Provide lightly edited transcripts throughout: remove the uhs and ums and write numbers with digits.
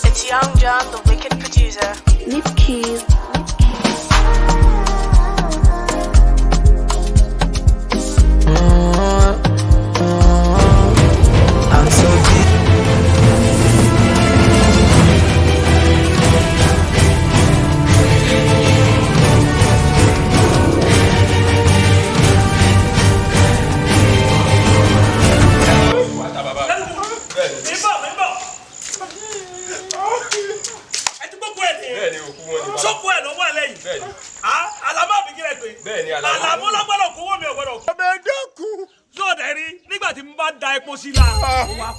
It's Young John, the wicked producer. Leave keys. I'm so deep.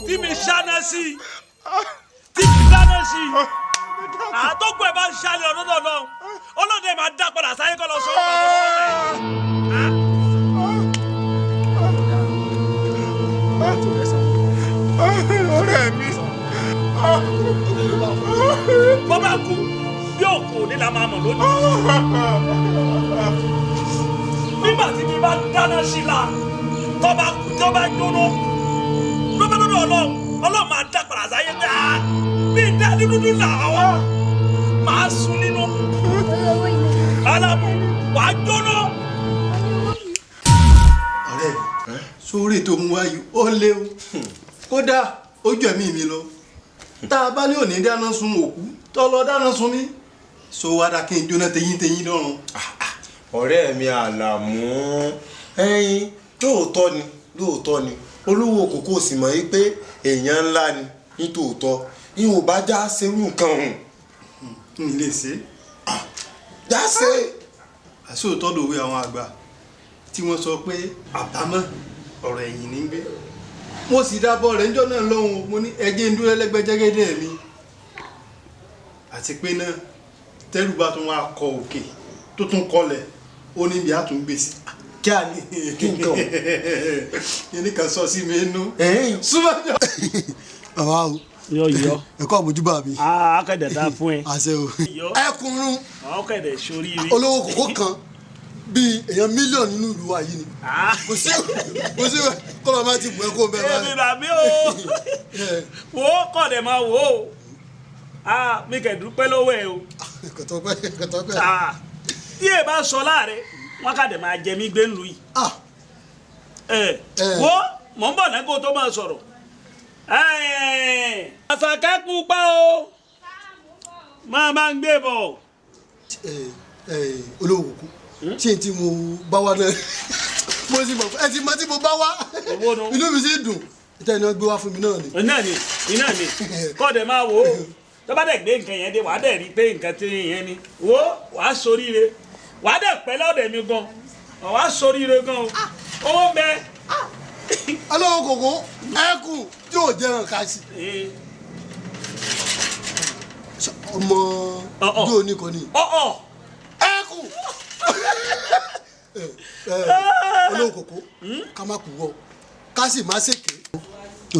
Tí mi ṣáná sí tí mi dáná sí àtọ́kùn ẹ̀ bá ń ṣálẹ̀ ọ̀dọ́dọ̀ náà ọlọ́dẹ máa dá padà sáyé kọ́ lọ sọ ọ̀rẹ́ mi bọ́ bá kú bí òkú ní la máa mọ̀ lónìí nígbà tí mi bá dáná sí la tọ́ bá kú tọ́ bá jóná ọlọ́run máa dá padà sáyé pé bí dájú dúdú làwọn máa sùn nínú alámú wàá jóná. ọ̀rẹ́ sórí tó mú wáyé ó léwu kódà ó jù ẹ̀mí mi lọ tá a bá ní òní dáná sun òkú tó lọ dáná sun mí so wá dá kí n jóná tẹ̀yìn lọ́rùn. ọ̀rẹ́ mi Àlàmú ẹ̀yin lóòótọ́ ni olówó kòkó sì mọ̀ yí pé èèyàn ńlá ni nítòótọ́ ihò bá já serú nǹkan hùn. n lè ṣe. já ṣe. àsòótọ́ lòwe àwọn àgbà tí wọ́n sọ pé àbámọ̀ ọ̀rọ̀ ẹ̀yìn ní gbé mo sì dábọ̀ rẹ̀ níjọ́ náà lọ́hùn mo ní ẹjẹ́ ń dúró lẹ́gbẹ́jẹ́gẹ́dẹ́ mi àti pé náà tẹ́rù bá tún wá kọ òkè tó tún kọlẹ̀ ó níbi àtúngbèsì kí a ní kíkan yẹn nìkan sọ sí mi inú súnmọ́jọ́. bàbá o yọ ẹ̀kọ́ àmójúbà mi akẹ́dẹ̀ dá fún ẹ àṣẹ o ẹkùnrún akẹ́dẹ̀ sórí rí olówó kòkó kan bíi èèyàn mílíọ̀nù nínú ìlú wa yìí ni kò sí kọ́lá máa ti bù ẹ́ kó bẹ́ẹ̀ báyìí. èmi bàbí o wò ó kọ́ dẹ̀ máa wò ó mi kẹ̀ dúpẹ́ lọ́wọ́ ẹ o kọ̀tọ́pẹ́ tí ẹ bá sọ láàrẹ wọn kà dẹ̀ máa jẹ mí gbé ńlú yìí wo mọ̀ ń bọ̀ náà kó tó máa sọ̀rọ̀ àṣàkẹ́ pupa o máa ń gbé bọ̀. olówó kúkú ṣé n tí mo bá wá náà mo sì mọ̀ ẹ ti mọ tí mo bá wá inú mi sì dùn ìtẹ́ iná gbé wá fún mi náà ni. iná ni kọ́ dẹ̀ máa wò ó tó bá dẹ̀ gbé nǹkan yẹn dé wàá dẹ̀ rí pé nǹkan tí yẹn ni wo wàá soríire wàá dẹ̀ pẹ́ lọ́dẹ̀ mi gan wàá soríire gan o owó ń bẹ. olówó kòkó ẹkùn tí ò jẹ́ nǹkan ká sí. ọmọ yóò ní kò ní. ẹkùn olówó kòkó ká má kú wọ ká sì má ṣèké.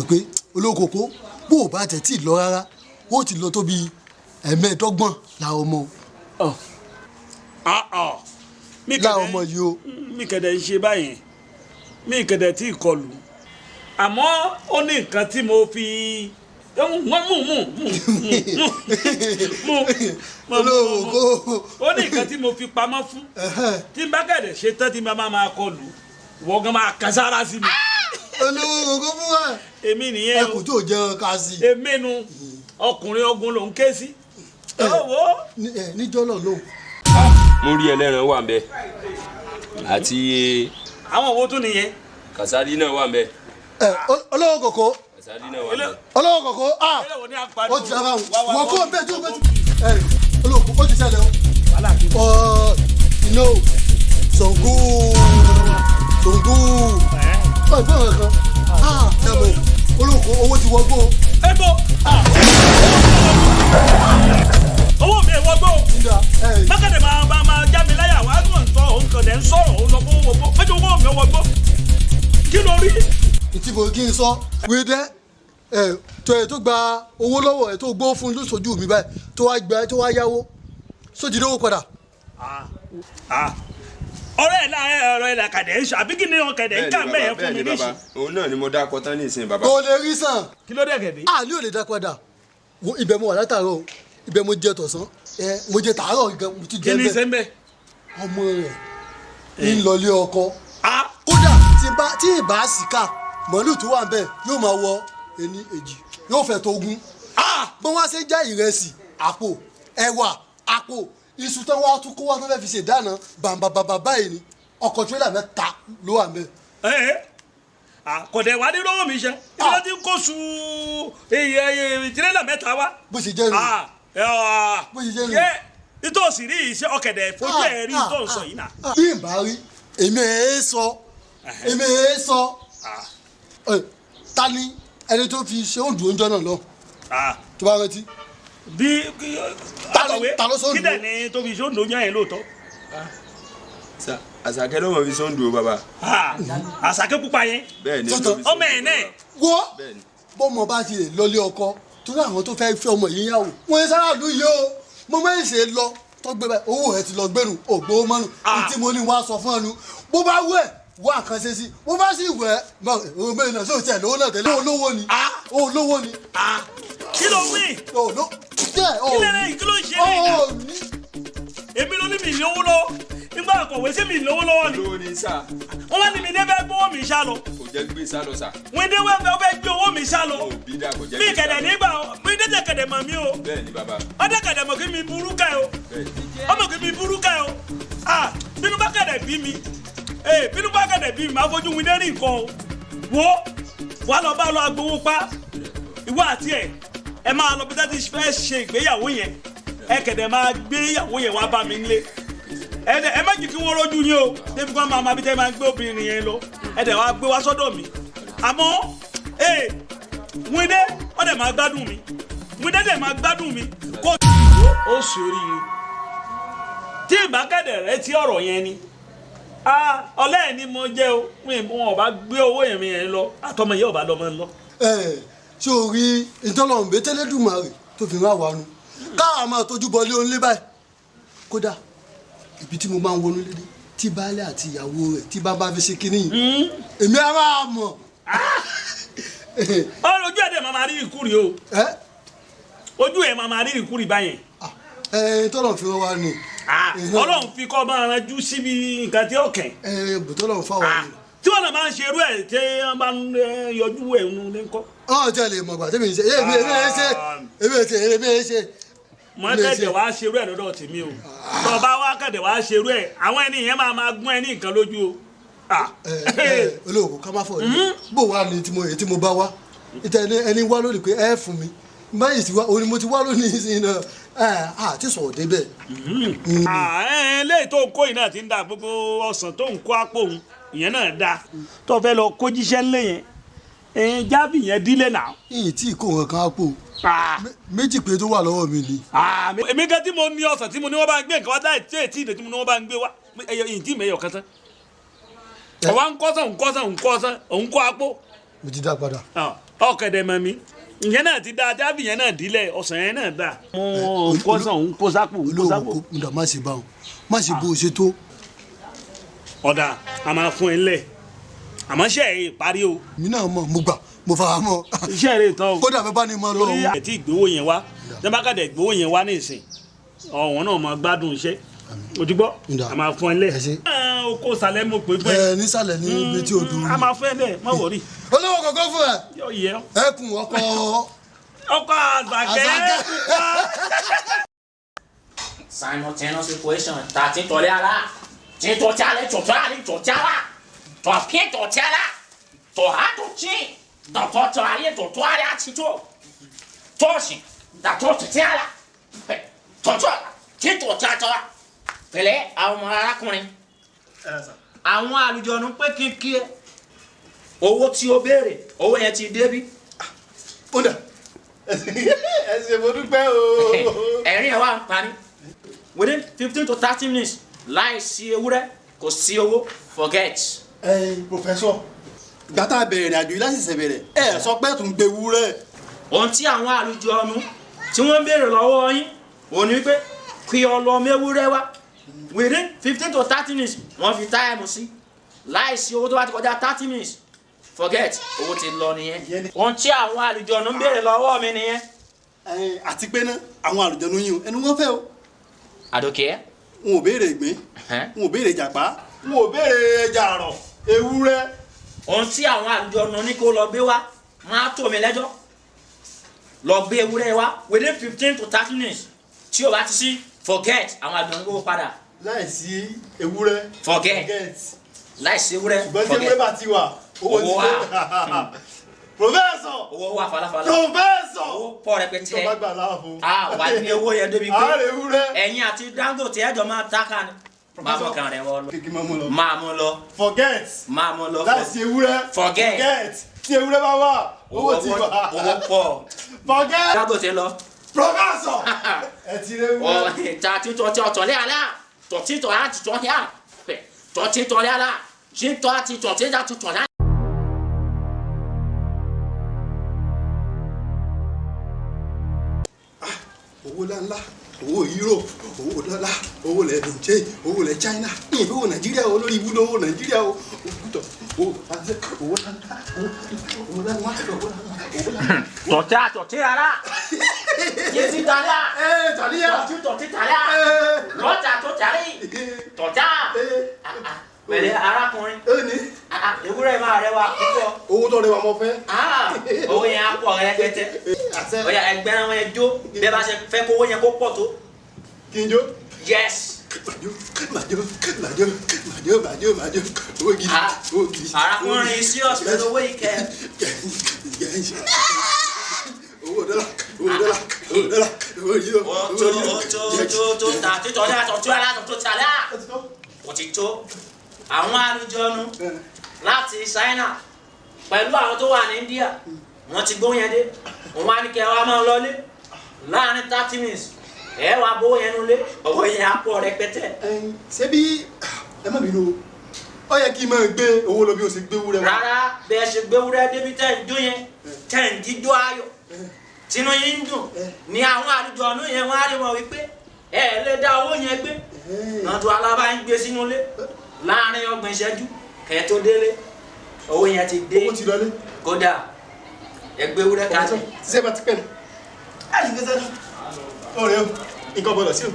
pé olówó kòkó bó o bá tẹ̀ tí ì lọ rárá ó ti lọ tó bí ẹ̀mẹ́ẹ̀dọ́gbọ̀n làwọn ọmọ. láwọn ọmọ yìí o. mi kẹ̀dẹ̀ ń ṣe báyìí mi kẹ̀dẹ̀ tí ì kọlù àmọ́ ó ní nǹkan tí mo fi ó ní nǹkan tí mo fi pamọ́ fún tí n bá kẹ̀dẹ̀ ṣe tán tí n bá máa kọlù wọ́n gan máa kan sára sí mi. olówó kòkó fún wa. èmi nìyẹn o ẹkùn tó jẹun ká sí. èmi nu ọkùnrin ogun ló ń ké sí. níjọ́ náà ló. mo rí ẹlẹ́ran wà ń bẹ àti. àwọn owó tún nìyẹn. Kàsálí náà wà ń bẹ. olówó kòkó. Kàsálí náà wà ń bẹ. olówó kòkó ó ti sábà wọ́n kó bẹ́ẹ̀ tó bẹ́ẹ̀ olówó kòkó ti ṣẹlẹ̀ o. iná Ṣàngó ìgbọ́n kan ẹ̀bùn olóko owó ti wọgbó. ẹ̀bùn owó mi ẹ̀ wọgbó mákàdé máa já mi láyà wá tó ń sọ òun kàn dé ń sọ̀rọ̀ òun lọ fún wọgbó mẹ́jọ owó mi ẹ̀ wọgbó kí ló rí. ìtìbò kí n sọ wíńdẹ́ tó gba owó lọ́wọ́ ẹ̀ tó gbó fún lóṣooṣù mi báyìí tó wá yáwó sójì lówó padà. ọ̀rẹ́ ẹ̀ la kàdé ń sọ àbí kí ni ọ̀kẹ́dẹ̀ ń kà mẹ́yẹn fún mi níṣì. òun náà ni mo dá kọtán ní ìsìn bàbá. kò lè rí sàn. kí ló dé gẹ̀dẹ̀. ní ò lè dá padà ibẹ̀ mo wà látàárọ̀ ibẹ̀ mo jẹ tọ̀sán mo jẹ tàárọ̀ gan mo tún jẹ bẹ́ẹ̀. kí ni sẹ́ńbẹ́. ọmọ rẹ̀ ń lọlé ọkọ. kódà tí ìbá síkà màálù tó wà bẹ́ẹ̀ yóò máa wọ ẹni èjì yóò fẹ́ tó ogún. bí wọ́n ṣe já ìrẹsì àpò ẹ̀wà àpò iṣu tó wá tún kó wá tó fẹ́ fi ṣe dáná bàbàbàbà báyìí ni ọkọ̀ tírélà mẹ́ta ló wà mẹ́. kò dẹ̀ wá ní lọ́wọ́ mi ṣe ibi tó ti ń kó su tírélà mẹ́ta wá. bó ṣe jẹ́ nù. bó ṣe jẹ́ nù. nítòsí rí iṣẹ́ ọ̀kẹ́dẹ̀ fojú ẹ̀ rí tó ń sọ yìí nà. bí n bá rí èmi ẹ̀ sọ ta ni ẹni tó fi ṣe òǹdù oúnjẹ náà lọ tó bá rántí. bí akọ̀wé ta ló sọ òǹdù. kí dẹ̀ ni tó fi ṣe òǹdù oúnjẹ yẹn lóòótọ́. àṣàkẹ́ ló mọ̀ fi sọ́ńdù o bàbá. àṣàkẹ́ pupa yẹn. bẹ́ẹ̀ ni ọmọ ẹ̀ náà. wo bọ́mọ bá ti lè lọlé ọkọ torí àwọn tó fẹ́ fẹ́ ọmọ yìí yá o wọ́n ń sára lù yìí o mo máa ń ṣe lọ tọ́gbẹ́ báyìí owó ẹ̀ ti lọ gbẹ́rù ògbó mọ́nu tí mo ní wá sọ fún ẹnu bó bá wẹ̀ wá kan ṣe sí bó bá sì wẹ̀ ọmọ bẹ́ẹ̀ náà sóòtì ẹ̀ lówó náà tẹ̀lé olówó ni. kí ló wí. kí ló ń ṣe ní èmi ló ní mi ní owó lọ́wọ́ nígbà àkọ̀wé sí mi lówó lọ́wọ́ ni. lówó ni sá. wọ́n wá ní mi dé fẹ́ gbówó mi sá lọ. kò jẹ́ gbé sá lọ sá. wọ́n dé fẹ́ gbé owó mi sá lọ. òbí dà kò jẹ́ mi gbé sá lọ. kẹ̀dẹ̀ nígbà mi dé kẹ̀dẹ̀ mọ̀ mí o. bẹ́ẹ̀ ni bàbá. ọdẹ kẹ̀dẹ̀ mọ̀ kí mi burú ká o. ọmọ kí mi burú ká o. bínú bá kẹ̀dẹ̀ bí mi bínú bá kẹ̀dẹ̀ bí mi máa fojú mi dé rí nǹkan o. wo wà lọ bá lọ agbowó pa ìwọ àti ẹ máa lọ bí tẹ́tí fẹ́ ṣe ìgbéyàwó yẹn ẹ kẹ̀dẹ̀ máa gbé ìyàwó yẹn wá bá mi nílé ẹ má jì kí wọ́n rójú yín o débi kan máa bí tẹ́ máa gbé obìnrin yẹn lọ ẹ dẹ̀ wá gbé wá sọ́dọ̀ mi àmọ́ Wíndé ó dẹ̀ máa gbádùn mi Wíndé dẹ̀ máa gbádùn mi kó o sì oríire tí ìbákẹ́dẹ̀ rẹ ti ọ̀rọ̀ yẹn ni ọlẹ́ẹ̀ ni mo jẹ́ o wọn ò bá gbé owó yẹn lọ àtọmọ yẹn ò bá lọ́mọ lọ. ṣé o rí ìtọ́lọ́run bẹ́tẹ́lẹ́dùmarè tó fi máa wà nù káà máa tójú bọlé onílé báyìí kódà ibi tí mo máa ń wọnú lédè tí baálé àti ìyàwó rẹ̀ tí bá fi ṣe kínní yìí èmi á máa mọ̀. ọ̀rọ̀ ojú ẹ̀ dẹ̀ máa rí ìkúrì o ojú ẹ̀ máa rí ìkúrì báyẹn. tọ́lọ̀ fi wá ni. Ọlọ́run fi kọ́ máa ranjú síbi nǹkan tí ó kẹ̀. bùtọ́lọ̀ fà wá ni. tí wọ́n náà máa ń ṣe irú ẹ̀ tí wọ́n bá ń yọjú ẹ̀ ń lé ńkọ́. tí a lè mọ̀ gbà tẹ́mi ṣe èmi ẹ̀ ṣe. mọ́tẹ́jẹ̀ wá ṣe irú ẹ̀ lọ́dọ̀ tèmi o tó bá wá kẹ̀dẹ̀ wá ṣe irú ẹ̀ àwọn ẹni yẹn máa gún ẹ ní nǹkan lójú o. olóògùn ká má fọ ní bó wà ní tí mo bá wá ẹni wá lónìí pé ẹ fún mi báyìí ti wá òní mo ti wá lónìí sí iná àti sọ̀rọ̀ débẹ̀. léyìí tó ń kó yìí náà ti ń da gbogbo ọ̀sán tó ń kó àpò òun ìyẹn náà da tó fẹ́ lọ kó jíṣẹ́ ńlẹ̀ yẹn jábì yẹn dílé náà. ìyìn tí kò hàn kan àpò méjì pé tó wà lọ́wọ́ mi ni. èmi gan tí mo ní ọ̀sán tí mo ní wọ́n bá ń gbé nǹkan wá dáì tí èyí tí mo ní wọ́n bá ń gbé wá ìyìn tí mẹ́yọ̀ kan tán. ọ̀wá ń kọ́sán òun kọ́ àpò. mo ti dá padà. ọ̀kẹ́dẹ̀ mọ̀ mi ìyẹn náà ti da jábì yẹn náà dílẹ̀ ọ̀sán yẹn náà da. òun kọ́sán òun kó sápò. olóòwò kò má ṣe bá wọn má ṣe bó o ṣe tó. ọ̀dà a máa fún ẹ ńlẹ̀ àmọ́ ṣe é parí o. mi náà mọ̀ mo gbà mo fara mọ́. iṣẹ́ rẹ̀ tán o. kódà bẹ́ẹ̀ bá ní mọ́ lọ. torí àti ìgbówó yẹn wá jẹ́nbàkàdé ìgbówó yẹn wá ní ìsìn ọ̀wọ́n náà máa gbádùn iṣẹ́ o ti gbọ́ a máa fún ẹ ńlẹ̀. oko sàlẹ̀ mo pè fún ẹ. nísàlẹ̀ ní ibi tí o dùn. a máa fún ẹ ńlẹ̀ má wọrí. olówó kọ̀ọ̀kan fún ẹ. yóò yẹ. ẹkùn ọkọ Àṣàkẹ́ simultaneous equation ta ti tọ̀lé ara ti tọ̀tí alẹ́ tọ̀tọ̀ alẹ́ tọ̀tí ara tọ̀pín tọ̀tí ara tọ̀há tọ̀tí tọ̀tọ̀ alẹ́ tọ̀tọ̀ alẹ́ àtijọ́ tọ̀sí tàtọ̀ tọ̀tí ara tọ̀tọ̀ tí tọ̀tí àtọ̀ pẹ̀lẹ́ àwọn ọmọ arákùnrin àwọn àlùjọ̀nù pé kíkí owó tí o béèrè owó yẹn ti débí. ó dà ẹ ṣe mo dúpẹ́ o. ẹ̀rín ẹ̀ wá ń parí within 15 to 30 minutes láì sí ewúrẹ́ kò sí owó forget. Professor ìgbà tá a bẹ̀rẹ̀ ìrìn àjò yìí láti ṣẹ̀ṣẹ̀ bẹ̀rẹ̀ sọ pé tó ń gbé ewúrẹ́. ohun tí àwọn àlùjọ̀nù tí wọ́n ń béèrè lọ́wọ́ yín òun ni wípé kí ọlọ́mọ ewúrẹ́ wá within 15 to 30 minutes wọ́n fi táìmù sí láìsí owó tó bá ti kọjá 30 minutes forget owó ti lọ nìyẹn. Ohun tí àwọn àlùjọ̀nú ń béèrè lọ́wọ́ mi nìyẹn. Àti pé ná àwọn àlùjọ̀nú yín ẹnu wọn fẹ́ o. Àdókè. Wọn ò béèrè ìgbín, wọn ò béèrè ìjàpá, wọn ò béèrè ẹja àrọ̀, ewúrẹ́. Ohun tí àwọn àlùjọ̀nú ní kó lọ gbé wá máa tó mi lẹ́jọ́. Lọ gbé ewúrẹ́ wá within 15 to 30 minutes tí o bá ti sí forget àwọn àlùjọ̀nú kó padà. Láìsí ewúrẹ́. Forget. Láìsí ewúrẹ́. Ṣùgbọ́n tí ewúrẹ́ bá ti wà owó ti wà. Professor. Owó wà falafala. Professor. Owó pọ̀ rẹpẹtẹ. Ìjọba gbà láàbò. Wà ní owó yẹn débi pé. Àárẹ̀ ewúrẹ́. Ẹ̀yin àti Dangote ẹjọ́ máa tákà ni. Máa mọ̀ kan rẹ̀ wọ́ lọ. Kìkì máa mú lọ. Máa mú lọ. Forget. Máa mú lọ. Láìsí ewúrẹ́. Forget. Tí ewúrẹ́ bá wà owó ti wà. Owó pọ̀. Forget. Dangote lọ. Professor. Ẹ ti rẹ wúrẹ́. Ta ti tọ́ ọ̀tọ̀ lé àlá. Tọ̀tí tọ̀ á ti tọ́ yá. Tọ̀tí tọ̀ lé àlá. Ṣé tọ́ á ti tọ̀tí dá ti tọ̀ yá. Owó ńláńlá, owó Europe, owó dọ́là, owó lẹ̀ Nigeria, owó lẹ̀ China, ìyẹn owó Nàìjíríà o lórí ibùdó owó Nàìjíríà o, owó ńláńlá. Tọ̀tí rárá. Yé ti tàlá. Tàlíyà. Tọ̀tí tàlá. Lọ́tà tó tàlí. Tọ̀tá. Pẹ̀lẹ́ arákùnrin. Ewúrẹ́ máa rẹwà púpọ̀. Owó tó rẹwà mọ fẹ́. Owó yẹn á pọ̀ rẹpẹtẹ. Ọ̀yà ẹgbẹ́ náà wọ́n jó bí ẹ bá ṣe fẹ́ kó owó yẹn kó pọ̀ tó. Kí n jó. Yes. Màjó. Owó gidi. Arákùnrin serious pẹ̀lú owó yìí kẹ́. Owó dọ́là. Tó ta títọ́ ní àtọ̀tún alátọ̀tún tàlá. Òtítọ́ àwọn àlùjọ̀nú láti China pẹ̀lú àwọn tó wà ní India wọ́n ti gbóhùn yẹn dé wọ́n wá ní kẹ́ wá máa lọlé láàrin 30 minutes ẹ wá bówó yẹn nulẹ̀ owó yẹn á pọ̀ rẹpẹtẹ. Ṣé bí ẹ má bínú ó yẹ kí n máa gbé owó lọ bí o ṣe gbé wúrẹ́ wá. Rárá bẹ́ẹ̀ ṣe gbé wúrẹ́ débi tẹ́ ń jó yẹn tẹ́ ń jíjó ayọ̀ tinú yín ń dùn ní àwọn àlùjọ̀nú yẹn wọ́n á rí wọn wípé ẹ lè dá owó yẹn gbé nàdó alábá ń gbé sínú ilé láàrin 30 ìṣẹ́jú kẹ́ tó délé owó yẹn ti dé. Owó ti lọlé. Kódà ẹgbẹ́ wúrẹ́ kalẹ̀. Ṣé bá ti pẹ́ ni? Ẹ ní gbèsè náà. Ọ̀rẹ́ o, nǹkan gbọ́dọ̀ sí o.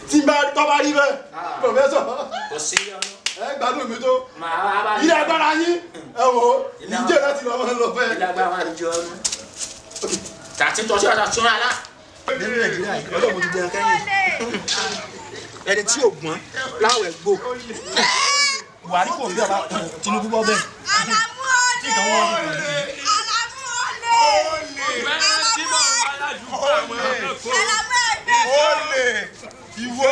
Tí n bá tọ́ bá rí bẹ́ẹ̀, Professor. Kò sí ọ̀nà. Ẹ gbádùn mi tó. Màá bá ilé agbára yín ẹ wò ìjẹ́ láti lọ́ọ́ máa lọ fẹ́. ilé agbára máa jọ ọ́nù. Tàtí tọ́jú ọ̀dà tún ara. Nínú Nàìjíríà yìí ọlọ́run ti jẹun kẹ́yìn ẹni tí ò gbọ́n láwẹ̀ gbò Buhari kò bí ọba Tinubu bọ́ bẹ́ẹ̀ tí ìtàn wọn ní ìlú yìí. Ìwọ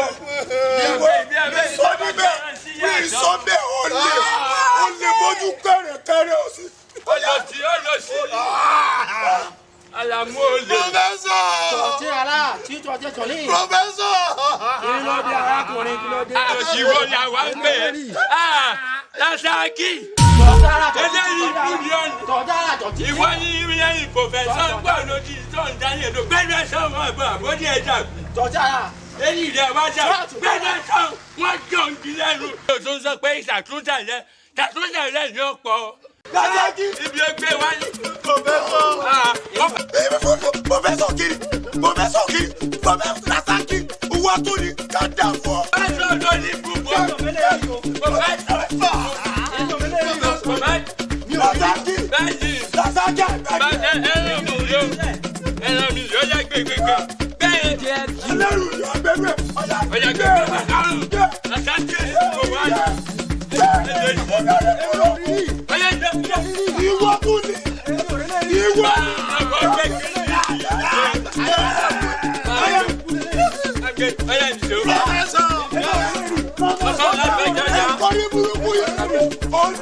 sọ́bẹ̀ olè bójú kẹrẹ̀kẹrẹ òsì. Ọlọ́sí. Alamu olè. Professor. Tọ̀tí ara tí tọ̀tí tọ̀lé. Professor. Kí ló dé arákùnrin kí ló dé. Òṣìwò ni àwa ń pè é. Lásàkì. Eléyìí bílíọ̀nù. Tọ̀dára tọ̀tí. Ìwọ ní ìrìn pòfẹ́sọ̀ ń gbọ́ lójú tó ń dá yẹn lọ. Gbẹ́dẹ̀ sọ wọn àbọ̀ àbọ̀dí ẹja. Tọ̀dára. Èyí rẹ̀ wá jà. Gbẹ́dẹ̀ sọ wọn jọ ń di lẹ́nu. Òtún sọ pé ìṣàtúnṣe rẹ̀ ní ọ̀pọ̀. Lásàkì. Ibi ẹgbẹ́ wa ní. Professor kiri. Lásàkì. Owó tó ní ká dà fún ọ. Pẹ́sọ̀ ló ní gbogbo. Lásàkì. Lásàkì. Ẹran mi yóò yẹ gbẹgbẹgbẹ. Bẹ́ẹ̀ ni ẹlẹ́rù ni ọgbẹ́rù ẹ̀. ọ̀yà gbẹgbẹ àrùn. Lásàkì kò wá. Ìwọ tó ní. Ìwọ. Ẹ̀kọ́rí burúkú yẹn. Ó ní.